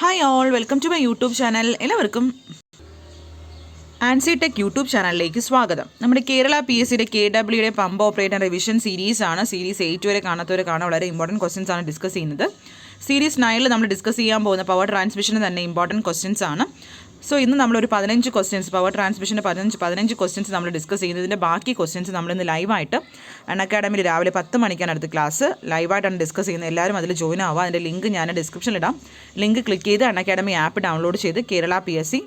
Hi all, welcome to my YouTube channel. എല്ലാവർക്കും Ancy tech YouTube ചാനലിലേക്ക് സ്വാഗതം. നമ്മുടെ കേരള PSCയുടെ KWയുടെ പമ്പ് ഓപ്പറേറ്റർ റിവിഷൻ സീരീസ് ആണ്. സീരീസ് 8 വരെ കാണാത്തവരെ കാണാൻ വളരെ ഇമ്പോർട്ടൻറ്റ് ക്വസ്റ്റ്യൻസ് ആണ് ഡിസ്കസ് ചെയ്യുന്നത്. സീരീസ് 9 നമ്മൾ ഡിസ്കസ് ചെയ്യാൻ പോകുന്ന പവർ ട്രാൻസ്മിഷന് തന്നെ ഇമ്പോർട്ടൻറ്റ് ക്വസ്റ്റ്യൻസ് ആണ്. സോ ഇന്ന് നമ്മളൊരു 15 ക്വസ്റ്റ്യൻസ് പവർ ട്രാൻസ്മിഷൻ്റെ 15 ക്വസ്റ്റ്യൻസ് നമ്മൾ ഡിസ്കസ് ചെയ്യുന്നതിൻ്റെ ബാക്കി ക്വസ്റ്റ്യൻസ് നമ്മളിന്ന് ലൈവായിട്ട് അൺഅക്കാഡമിയിൽ രാവിലെ 10 മണിക്കാണ് അടുത്ത ക്ലാസ് ലൈവായിട്ടാണ് ഡിസ്കസ് ചെയ്യുന്നത്. എല്ലാവരും അതിൽ ജോയിൻ ആവുക. അതിൻ്റെ ലിങ്ക് ഞാൻ ഡിസ്ക്രിപ്ഷനിലിടാം. ലിങ്ക് ക്ലിക്ക് ചെയ്ത് അൺഅക്കാഡമി ആപ്പ് ഡൗൺലോഡ് ചെയ്ത് Kerala PSC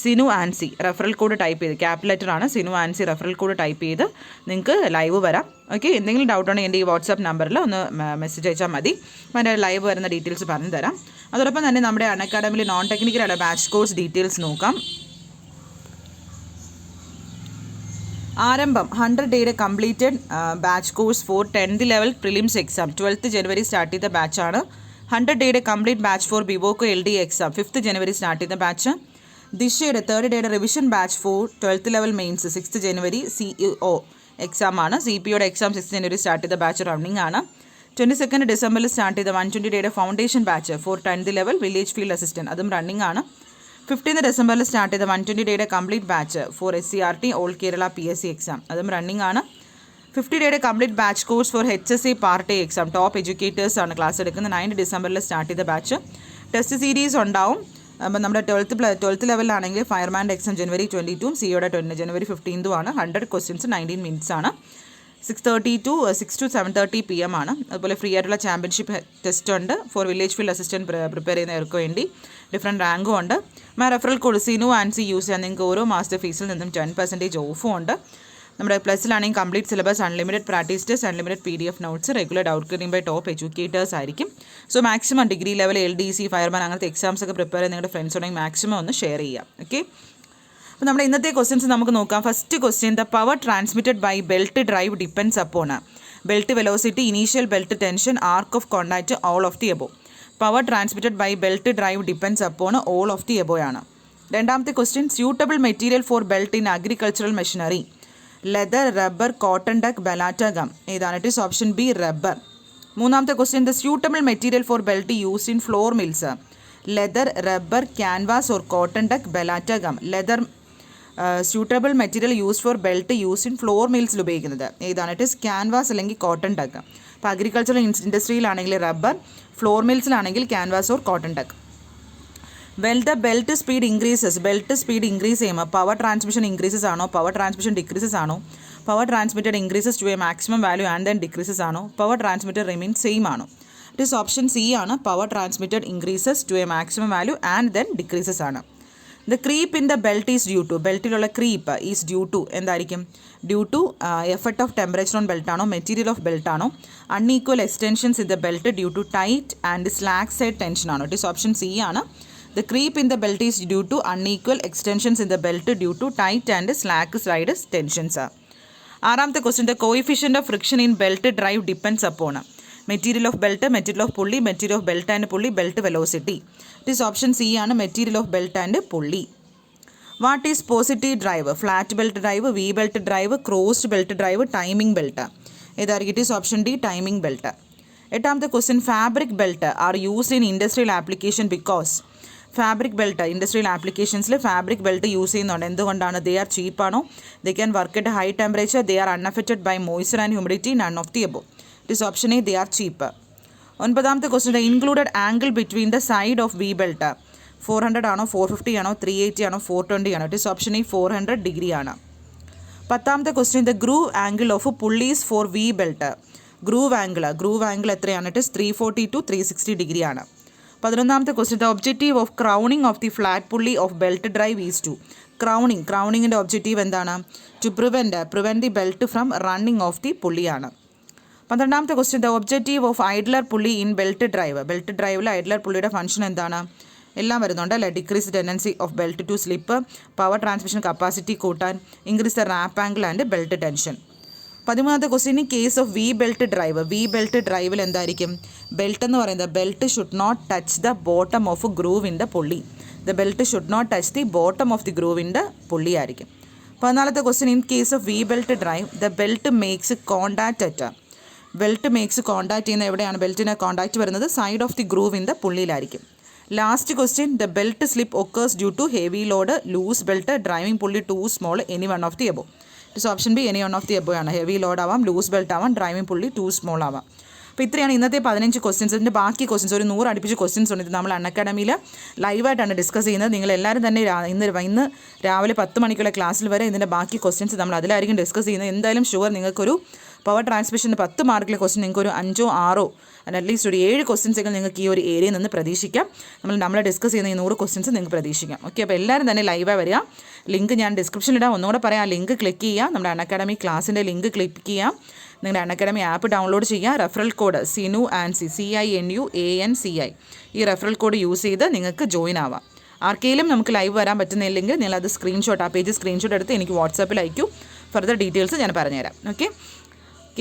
Sinu Ancy referral code type ചെയ്ത് ക്യാപിറ്റൽ ലെറ്റർ ആണ് Sinu Ancy referral code type ചെയ്ത് നിങ്ങൾക്ക് ലൈവ് വരാം. ഓക്കെ, എന്തെങ്കിലും ഡൗട്ട് ഉണ്ടെങ്കിൽ എൻ്റെ ഈ വാട്സാപ്പ് നമ്പറിൽ ഒന്ന് മെസ്സേജ് അയച്ചാൽ മതി. അപ്പോൾ എൻ്റെ ലൈവ് വരുന്ന ഡീറ്റെയിൽസ് പറഞ്ഞു തരാം. അതോടൊപ്പം തന്നെ നമ്മുടെ അൺഅക്കാഡമിയിൽ നോൺ ടെക്നിക്കലായിട്ട് ബാച്ച് കോഴ്സ് ഡീറ്റെയിൽസ് നോക്കാം. ആരംഭം 100 ഡേയുടെ completed batch course for 10th level prelims exam 12th ജനുവരി സ്റ്റാർട്ട് ചെയ്ത ബാച്ചാണ്. 100 ഡേയുടെ കംപ്ലീറ്റ് ബാച്ച് ഫോർ ബിവോക്കോ LD എക്സാം 5th ജനുവരി സ്റ്റാർട്ട് ചെയ്ത ബാച്ച്. ദിശയുടെ 3rd ഡേയുടെ revision batch for 12th level mains 6th ജനുവരി CEO എക്സാം ആണ്. CPOയുടെ എക്സാം 6th ജനുവരി സ്റ്റാർട്ട് ചെയ്ത ബാച്ച് റണ്ണിംഗ് ആണ്. 22nd ഡിസംബറിൽ സ്റ്റാർട്ട് ചെയ്ത 120 ഡേയുടെ foundation batch four 10th level village field assistant അതും റണ്ണിംഗ് ആണ്. 15th ഡിസംബറിൽ സ്റ്റാർട്ട് ചെയ്ത 120 ഡേയുടെ complete batch four SCRT all Kerala PSC exam അതും റണ്ണിംഗ് ആണ്. 50 ഡേയുടെ complete batch course four HSC part A exam top educators ആണ് ക്ലാസ് എടുക്കുന്നത്. 9th ഡിസംബറിൽ സ്റ്റാർട്ട് ചെയ്ത ബാച്ച്. ടെസ്റ്റ് സീരീസ് ഉണ്ടാവും. അപ്പോൾ നമ്മുടെ 12th ലെവലിലാണെങ്കിൽ ഫയർമാൻ്റെ എക്സാം ജനുവരി 22 സിഒയുടെ ജനുവരി 15 ആണ്. 100 ക്വസ്റ്റ്യൻസ് 19 മിനിറ്റ്സ് ആണ്. 6:30 to 7:30 PM ആണ്. അതുപോലെ ഫ്രീ ആയിട്ടുള്ള ചാമ്പ്യൻഷിപ്പ് ടെസ്റ്റ് ഉണ്ട് for village field assistant prepare ചെയ്യുന്നവർക്ക് വേണ്ടി. ഡിഫറെൻറ്റ് റാങ്കും ഉണ്ട്. Referral code Sinu Ancy use ചെയ്യാൻ നിങ്ങൾക്ക് ഓരോ മാസത്തെ ഫീസിൽ നിന്നും 10% ഓഫും ഉണ്ട്. നമ്മുടെ പ്ലസ്സിലാണെങ്കിൽ complete syllabus, unlimited practice test, unlimited PDF notes, regular doubt clearing by top educators ആയിരിക്കും. So maximum degree level LDC fireman അങ്ങനത്തെ എക്സാംസ് ഒക്കെ പ്രിപ്പയർ ചെയ്ത് നിങ്ങളുടെ ഫ്രണ്ട്സ് ഉണ്ടെങ്കിൽ മാക്സിമം ഒന്ന് ഷെയർ ചെയ്യാം. ഓക്കെ, അപ്പോൾ നമ്മുടെ ഇന്നത്തെ ക്വസ്റ്റ്യൻസ് നമുക്ക് നോക്കാം. First question, the power transmitted by belt drive depends upon belt velocity, initial belt tension, arc of contact, all of the above. Power transmitted by belt drive depends upon all of the above ആണ്. രണ്ടാമത്തെ question, suitable material for belt in agricultural machinery, leather, rubber, cotton duck, balata gum. ഏതാണ്? It is option B rubber. മൂന്നാമത്തെ question, the suitable material for belt use in flour mills, leather, rubber, canvas or cotton duck, balata gum. Leather suitable material use for belt use in flour മിൽസിൽ ഉപയോഗിക്കുന്നത് ഏതാണ്? It is canvas അല്ലെങ്കിൽ cotton duck. അപ്പോൾ agricultural ഇൻഡസ്ട്രിയിലാണെങ്കിൽ rubber, flour മിൽസിലാണെങ്കിൽ canvas or cotton duck. Well the belt speed increases, belt speed increase ചെയ്യുമ്പോൾ power transmission increases ആണോ, power transmission decreases ആണോ, power transmitted increases to a maximum value and then decreases ആണോ, power transmitted remain same ആണോ? It is option C ആണ്. Power transmitted increases to a maximum value and then decreases ആണ്. The creep in the belt is due to, ബെൽറ്റിലുള്ള creep is due to എന്തായിരിക്കും? Due to effect of temperature on belt ആണോ, material of belt ആണോ, unequal extensions in the belt due to tight and slack side tension ആണോ? It is option C ആണ്. The creep in the belt is due to unequal extensions in the belt due to tight and slack side tensions. ആറാമത്തെ question, the coefficient of friction in belt drive depends upon material of belt, material of pulley, material of belt and pulley, belt velocity. It is option C ആണ്, material of belt and pulley. What is positive drive? Flat belt drive, V belt drive, crossed belt drive, timing belt. ഏതായിരിക്കും? It is option D, timing belt. എട്ടാമത്തെ question, fabric belt are used in industrial application because fabric belt industrial ആപ്ലിക്കേഷൻസിൽ fabric belt use ചെയ്യുന്നുണ്ട്. എന്തുകൊണ്ടാണ്? They are ചീപ്പാണോ, they can work at high temperature, they are unaffected by moisture and humidity, none of the above. It is option A, they are cheap. ഒൻപതാമത്തെ question, included angle between the side of V belt 400 ആണോ, 450 ആണോ, 380 ആണോ, 420 ആണോ? It is option A, 400 degree ആണ്. പത്താമത്തെ question, the groove angle of pulleys for V belt, groove angle എത്രയാണ്? It is 340 to 360 degree ആണ്. 11ാമത്തെ question, the objective of crowning of the flat pulley of belt drive is to. ക്രൗണിങ്ങിൻ്റെ objective എന്താണ്? To prevent the belt from running off the പുള്ളിയാണ്. 12ാമത്തെ question, the objective of idler pulley in belt ഡ്രൈവിൽ idler പുള്ളിയുടെ function എന്താണ്? എല്ലാം വരുന്നുണ്ട് അല്ലേ. Decrease tendency of belt to slip, power transmission capacity കൂട്ടാൻ, increase the wrap angle and belt tension. 13ാമത്തെ question, in case of V belt ഡ്രൈവിൽ എന്തായിരിക്കും? ബെൽറ്റ് എന്ന് പറയുന്നത് belt should not touch the bottom of groove in the pulley. The belt should not touch the bottom of the groove in the pulley ആയിരിക്കും. 14ാമത്തെ question, in case of V belt drive the belt makes contact ചെയ്യുന്ന എവിടെയാണ്? ബെൽറ്റിന് contact വരുന്നത് side of the groove in the പുള്ളിയിലായിരിക്കും. Last question, the belt slip occurs due to heavy load, loose belt, driving pulley too small, any one of the above. It's option B any one of the above ആണ്. Heavy load ആവാം, loose belt ആവാം, driving pulley too small ആവാം. അപ്പോൾ ഇത്രയാണ് ഇന്നത്തെ 15 questions. ഇതിൻ്റെ ബാക്കി questions ഒരു 100 അടുപ്പിച്ച് ക്വസ്റ്റ്യൻസ് ഉണ്ട്. ഇത് നമ്മൾ അൺഅക്കാഡമിയിൽ ലൈവായിട്ടാണ് ഡിസ്കസ് ചെയ്യുന്നത്. നിങ്ങളെല്ലാവരും തന്നെ ഇന്ന് രാവിലെ 10 മണിക്കുള്ള ക്ലാസ്സിൽ വരെ ഇതിൻ്റെ ബാക്കി ക്വസ്റ്റ്യൻസ് നമ്മൾ അതിലായിരിക്കും ഡിസ്കസ് ചെയ്യുന്നത്. എന്തായാലും ഷുവർ നിങ്ങൾക്കൊരു പവർ ട്രാൻസ്മിഷൻ്റെ 10 മാർക്കിലെ ക്വസ്റ്റ്യൻ നിങ്ങൾക്കൊരു 5 6 അറ്റ്ലീസ്റ്റ് ഒരു 7 ക്വസ്റ്റ്യൻസെങ്കിലും നിങ്ങൾക്ക് ഈ ഒരു ഏരിയയിൽ നിന്ന് പ്രതീക്ഷിക്കാം. നമ്മൾ ഡിസ്കസ് ചെയ്യുന്ന ഈ 100 ക്വസ്റ്റ്യൻസ് നിങ്ങൾക്ക് പ്രതീക്ഷിക്കാം. ഓക്കെ, അപ്പോൾ എല്ലാവരും തന്നെ ലൈവായി വരിക. ലിങ്ക് ഞാൻ ഡിസ്ക്രിപ്ഷനിലിടാം. ഒന്നുകൂടെ പറയാം, ലിങ്ക് ക്ലിക്ക് ചെയ്യുക. നമ്മുടെ അൺഅക്കാഡമി ക്ലാസ്സിൻ്റെ ലിങ്ക് ക്ലിക്ക് ചെയ്യാം. നിങ്ങളുടെ അൺഅക്കാഡമി ആപ്പ് ഡൗൺലോഡ് ചെയ്യുക. Referral code Sinu Ancy CINUANCI ഈ റെഫറൽ കോഡ് യൂസ് ചെയ്ത് നിങ്ങൾക്ക് ജോയിൻ ആവാം. ആർക്കെങ്കിലും നമുക്ക് ലൈവ് വരാൻ പറ്റുന്നില്ലെങ്കിൽ നിങ്ങളത് ആ പേജ് സ്ക്രീൻഷോട്ട് എടുത്ത് എനിക്ക് വാട്സാപ്പിൽ അയക്കൂ. ഫർദർ ഡീറ്റെയിൽസ് ഞാൻ പറഞ്ഞുതരാം. ഓക്കെ,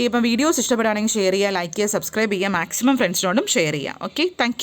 ഇപ്പം വീഡിയോസ് ഇഷ്ടപ്പെടുകയാണെങ്കിൽ ഷെയർ ചെയ്യുക, ലൈക്ക് ചെയ്യുക, സബ്സ്ക്രൈബ് ചെയ്യുക, മാക്സിമം ഫ്രണ്ട്സിനോടും ഷെയർ ചെയ്യുക. Okay, thank